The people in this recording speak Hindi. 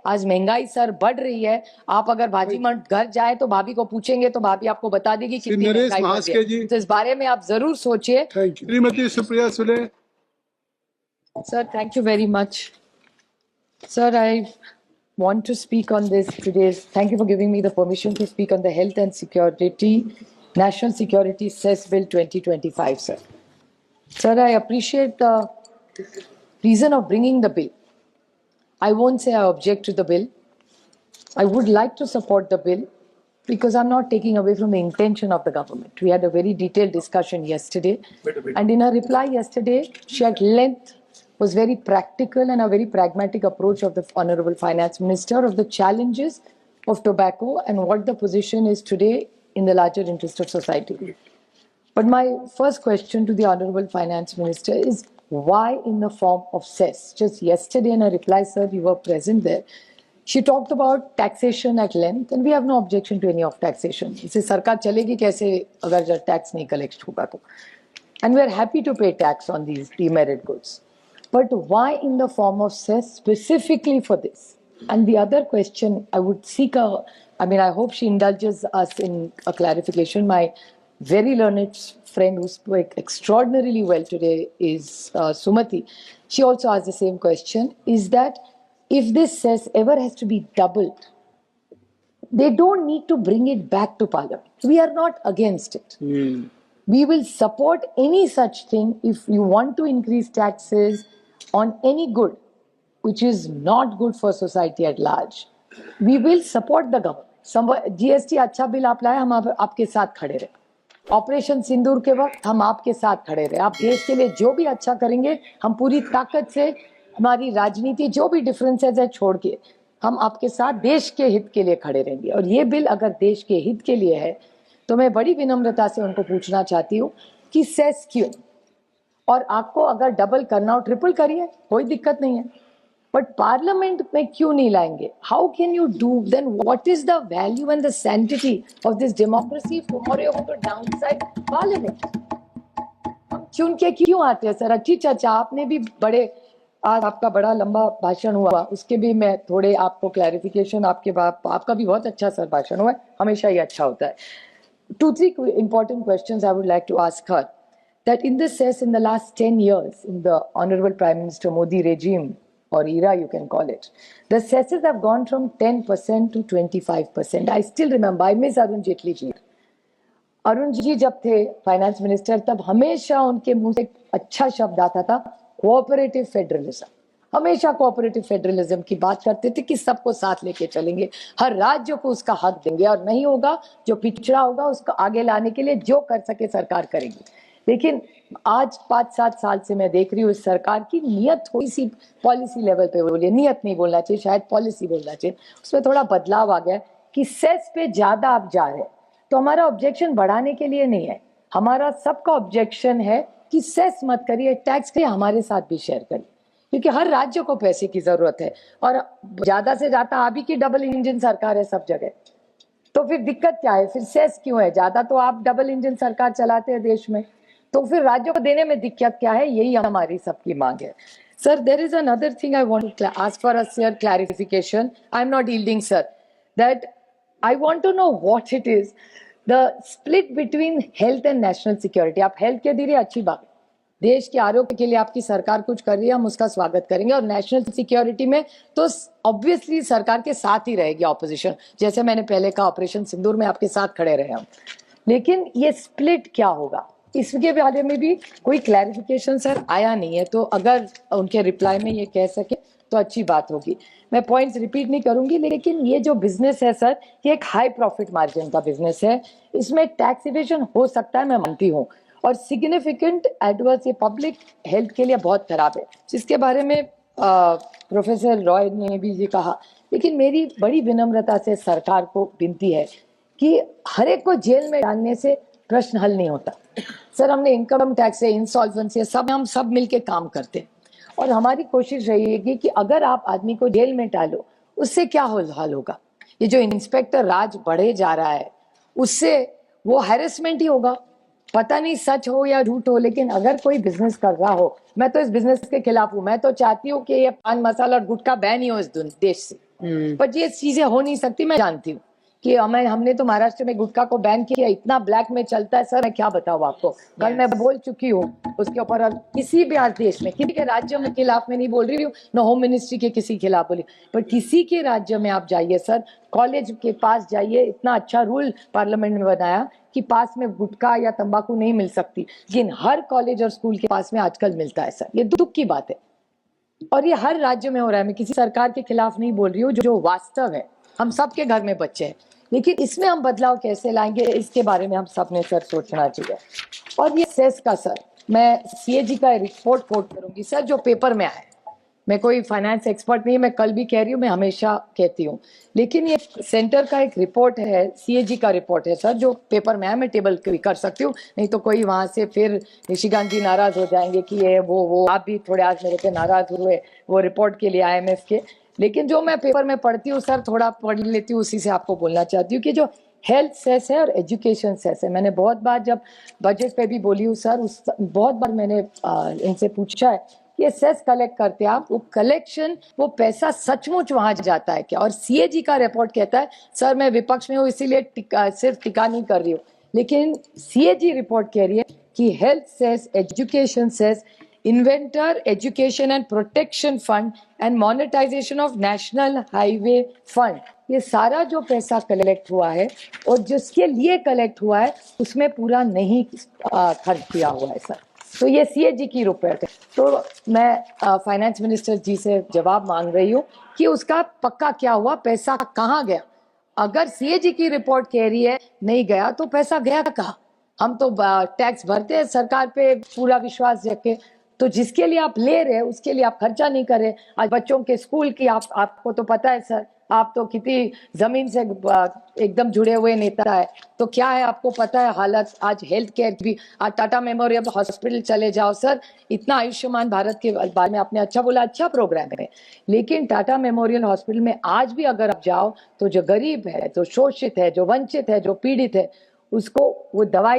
आज महंगाई सर बढ़ रही है। आप अगर भाजी मंड घर जाए तो भाभी को पूछेंगे तो भाभी आपको बता देगी कितनी नरेश महंगाई बढ़ महास्के रही है। जी। तो इस बारे में आप जरूर सोचिए। Thank you. Shrimati Supriya Sule. Sir, thank you very much. Sir, I want to speak on this today. Thank you for giving me the permission to speak on the Health and Security, National Security Cess Bill 2025, sir. Sir, I appreciate the reason of bringing the bill. I won't say I object to the bill. I would like to support the bill because I'm not taking away from the intention of the government. We had a very detailed discussion yesterday. And in her reply yesterday, she at length was very practical and a very pragmatic approach of the Honorable Finance Minister of the challenges of tobacco and what the position is today in the larger interest of society. But my first question to the Honorable Finance Minister is why in the form of cess? Just yesterday in a reply, sir, you were present there. She talked about taxation at length, and we have no objection to any of taxation. इससे सरकार चलेगी कैसे अगर tax नहीं collect होगा तो? And we are happy to pay tax on these demerit goods. But why in the form of cess specifically for this? And the other question I would seek I hope she indulges us in a clarification. My very learned friend who spoke extraordinarily well today is Sumati. She also asked the same question, is that if this cess ever has to be doubled, they don't need to bring it back to Parliament. We are not against it. We will support any such thing if you want to increase taxes on any good which is not good for society at large. We will support the government. GST अच्छा बिल आप लाए, हम आपके साथ खड़े रहे. ऑपरेशन सिंदूर के वक्त हम आपके साथ खड़े रहे. आप देश के लिए जो भी अच्छा करेंगे, हम पूरी ताकत से हमारी राजनीति जो भी डिफरेंसेस है छोड़ के हम आपके साथ देश के हित के लिए खड़े रहेंगे. और ये बिल अगर देश के हित के लिए है तो मैं बड़ी विनम्रता से उनको पूछना चाहती हूँ कि सेस क्यों, और आपको अगर डबल करना हो ट्रिपल करिए, कोई दिक्कत नहीं है, बट पार्लियामेंट में क्यों नहीं लाएंगे? How can you do then? What is the value and the sanctity of this democracy tomorrow you going to downside parliament? हम चुन के क्यों आते हैं सर? अच्छी चाचा, आपने भी बड़े, आज आपका बड़ा लंबा भाषण हुआ, उसके भी मैं थोड़े आपको क्लैरिफिकेशन, आपका भी बहुत अच्छा सर भाषण हुआ है, हमेशा ही अच्छा होता है. 2-3 important questions I would like to ask her. That in this cess, in the last 10 years, in the Honorable Prime Minister Modi regime, or era you can call it, the cesses have gone from 10% to 25%. I still remember, I miss Arun Jaitley ji. Arun ji जब थे फाइनेंस मिनिस्टर तब हमेशा उनके मुंह से एक अच्छा शब्द आता था, कोऑपरेटिव फेडरलिज्म. हमेशा कोऑपरेटिव फेडरलिज्म की बात करते थे कि सबको साथ लेके चलेंगे, हर राज्य को उसका हक देंगे, और नहीं होगा जो पिछड़ा होगा उसको आगे लाने के लिए जो कर सके सरकार करेगी. लेकिन आज 5-7 साल से मैं देख रही हूँ इस सरकार की नीयत थोड़ी सी पॉलिसी लेवल पे बोलिए, नीयत नहीं बोलना चाहिए, शायद पॉलिसी बोलना चाहिए, उसमें थोड़ा बदलाव आ गया कि सेस पे ज्यादा आप जा रहे हैं. तो हमारा ऑब्जेक्शन बढ़ाने के लिए नहीं है, हमारा सबका ऑब्जेक्शन है कि सेस मत करिए, टैक्स करिए, हमारे साथ भी शेयर करिए, क्योंकि हर राज्य को पैसे की जरूरत है और ज्यादा से ज्यादा आप ही की डबल इंजन सरकार है सब जगह. तो फिर दिक्कत क्या है? फिर सेस क्यों है? ज्यादा तो आप डबल इंजन सरकार चलाते हैं देश में, तो फिर राज्यों को देने में दिक्कत क्या है? यही हमारी सबकी मांग है. Sir, there is another thing I want to ask for a share clarification. I am not yielding sir, that I want to know what it is, the split between health and national security. आप हेल्थ के दीजिए, अच्छी बात, देश के आरोग्य के लिए आपकी सरकार कुछ कर रही है, हम उसका स्वागत करेंगे. और नेशनल सिक्योरिटी में तो ऑब्वियसली सरकार के साथ ही रहेगी ऑपोजिशन, जैसे मैंने पहले कहा ऑपरेशन सिंदूर में आपके साथ खड़े रहे हम. लेकिन ये स्प्लिट क्या होगा इसके बारे में भी कोई क्लैरिफिकेशन सर आया नहीं है, तो अगर उनके रिप्लाई में ये कह सके तो अच्छी बात होगी. मैं पॉइंट्स रिपीट नहीं करूंगी, लेकिन ये जो बिजनेस है सर, ये एक हाई प्रॉफिट मार्जिन का बिजनेस है, इसमें टैक्स इवेजन हो सकता है, मैं मानती हूँ, और सिग्निफिकेंट एडवर्स ये पब्लिक हेल्थ के लिए बहुत खराब है, जिसके बारे में प्रोफेसर रॉय ने भी ये कहा. लेकिन मेरी बड़ी विनम्रता से सरकार को विनती है कि हर एक को जेल में डालने से प्रश्न हल नहीं होता. सर, हमने इनकम टैक्स है, इंसॉल्वेंसी है, सब हम सब मिलके काम करते हैं, और हमारी कोशिश रहेगी कि अगर आप आदमी को जेल में डालो उससे क्या हाल होगा? ये जो इंस्पेक्टर राज बढ़े जा रहा है उससे वो हैरेसमेंट ही होगा. पता नहीं सच हो या झूठ हो, लेकिन अगर कोई बिजनेस कर रहा हो, मैं तो इस बिजनेस के खिलाफ हूं. मैं तो चाहती हूँ कि ये पान मसाला और गुटखा बैन ही हो इस देश से. पर ये चीजें हो नहीं सकती, मैं जानती हूँ कि हमने तो महाराष्ट्र में गुटखा को बैन किया, इतना ब्लैक में चलता है सर, मैं क्या बताऊँ आपको। कल मैं बोल चुकी हूँ उसके ऊपर, और किसी भी आज देश में किसी के राज्य में खिलाफ में नहीं बोल रही हूँ, न होम मिनिस्ट्री के किसी खिलाफ बोली, पर किसी के राज्य में आप जाइए सर, कॉलेज के पास जाइए, इतना अच्छा रूल पार्लियामेंट में बनाया कि पास में गुटखा या तंबाकू नहीं मिल सकती, लेकिन हर कॉलेज और स्कूल के पास में आजकल मिलता है सर। ये दुख की बात है और ये हर राज्य में हो रहा है। मैं किसी सरकार के खिलाफ नहीं बोल रही हूँ, जो वास्तव है। हम सबके घर में बच्चे हैं, लेकिन इसमें हम बदलाव कैसे लाएंगे, इसके बारे में हम सबने सर सोचना चाहिए। और ये सेस का सर, मैं सीएजी का रिपोर्ट कोट करूंगी सर, जो पेपर में आया है। मैं कोई फाइनेंस एक्सपर्ट नहीं, मैं कल भी कह रही हूँ, मैं हमेशा कहती हूँ, लेकिन ये सेंटर का एक रिपोर्ट है, सीएजी का रिपोर्ट है सर, जो पेपर में है। मैं टेबल कर सकती हूँ, नहीं तो कोई वहां से फिर निशिकांत जी नाराज हो जाएंगे कि ये वो आप भी थोड़े आज मेरे पे नाराज हुए वो रिपोर्ट के लिए IMF के। लेकिन जो मैं पेपर में पढ़ती हूँ सर, थोड़ा पढ़ लेती हूँ, उसी से आपको बोलना चाहती हूँ कि जो हेल्थ सेस है और एजुकेशन सेस है, मैंने बहुत बार जब बजट पे भी बोली हूँ सर, बहुत बार मैंने इनसे पूछा है, ये सेस कलेक्ट करते हैं आप, वो कलेक्शन, वो पैसा सचमुच वहां जाता है क्या? और सीएजी का रिपोर्ट कहता है, सर मैं विपक्ष में हूँ इसीलिए सिर्फ टिका नहीं कर रही हूँ, लेकिन सीएजी रिपोर्ट कह रही है कि health cess, education cess, investor education and protection fund and monetisation of national highway fund, ये सारा जो पैसा कलेक्ट हुआ है और जिसके लिए कलेक्ट हुआ है उसमें पूरा नहीं खर्च किया हुआ है सर। तो ये सीएजी की रिपोर्ट है। तो मैं फाइनेंस मिनिस्टर जी से जवाब मांग रही हूँ कि उसका पक्का क्या हुआ, पैसा कहाँ गया? अगर सीएजी की रिपोर्ट कह रही है नहीं गया, तो पैसा गया कहाँ? हम तो टैक्स भरते हैं सरकार पे पूरा विश्वास रख के, तो जिसके लिए आप ले रहे हैं उसके लिए आप खर्चा नहीं कर रहे। आज बच्चों के स्कूल की आपको तो पता है सर, आप तो कितनी जमीन से एकदम जुड़े हुए नेता है, तो क्या है आपको पता है हालत आज हेल्थ केयर भी। आज टाटा मेमोरियल हॉस्पिटल चले जाओ सर, इतना आयुष्मान भारत के बारे में आपने अच्छा बोला, अच्छा प्रोग्राम है, लेकिन टाटा मेमोरियल हॉस्पिटल में आज भी अगर आप जाओ तो जो गरीब है, जो शोषित है, जो वंचित है, जो पीड़ित है, उसको वो दवाई